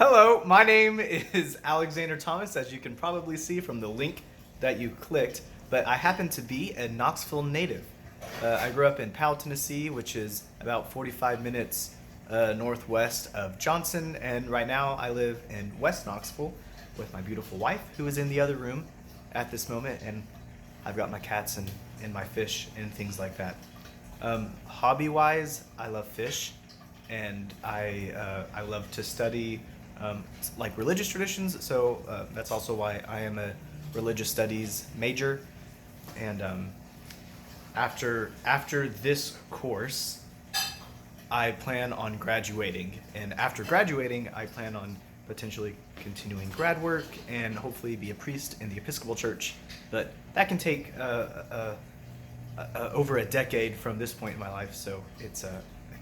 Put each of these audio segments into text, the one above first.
Hello, my name is Alexander Thomas, as you can probably see from the link that you clicked, but I happen to be a Knoxville native. I grew up in Powell, Tennessee, which is about 45 minutes northwest of Johnson, and right now I live in West Knoxville with my beautiful wife, who is in the other room at this moment, and I've got my cats and my fish and things like that. Hobby-wise, I love fish, and I love to study like religious traditions. So that's also why I am a religious studies major. And after this course, I plan on graduating, and after graduating, I plan on potentially continuing grad work and hopefully be a priest in the Episcopal Church. But that can take over a decade from this point in my life, so it's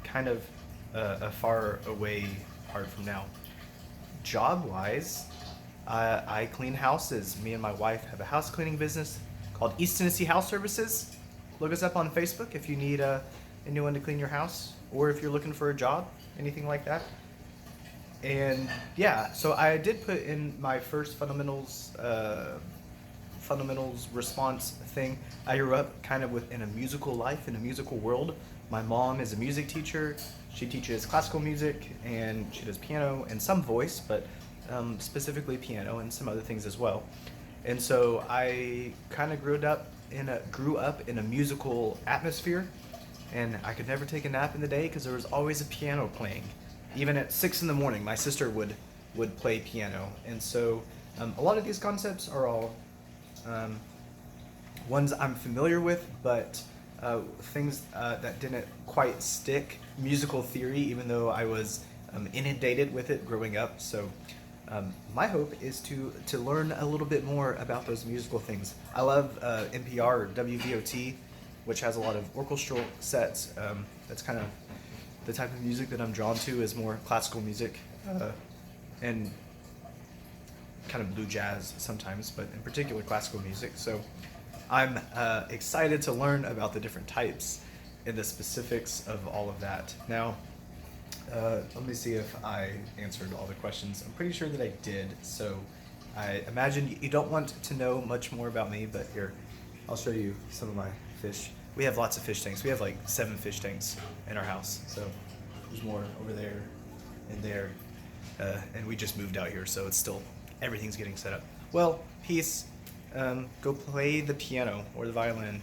kind of a far away part from now. Job wise, I clean houses. Me and my wife have a house cleaning business called East Tennessee House Services. Look us up on Facebook if you need anyone to clean your house, or if you're looking for a job, anything like that. And yeah, so I did put in my first fundamentals response thing. I grew up kind of within a musical life, in a musical world. My mom is a music teacher. She teaches classical music, and she does piano and some voice, but specifically piano and some other things as well. And so I kind of grew up in a musical atmosphere, and I could never take a nap in the day because there was always a piano playing. Even at 6 in the morning, my sister would play piano. And so a lot of these concepts are all ones I'm familiar with, but things that didn't quite stick. Musical theory, even though I was inundated with it growing up. So my hope is to learn a little bit more about those musical things. I love NPR or WVOT, which has a lot of orchestral sets. That's kind of the type of music that I'm drawn to, is more classical music and kind of blue jazz sometimes, but in particular classical music. So I'm excited to learn about the different types and the specifics of all of that. Now, let me see if I answered all the questions. I'm pretty sure that I did. So I imagine you don't want to know much more about me, but here, I'll show you some of my fish. We have lots of fish tanks. We have like 7 fish tanks in our house. So there's more over there and there. And we just moved out here, so it's still, everything's getting set up. Well, peace. Go play the piano or the violin.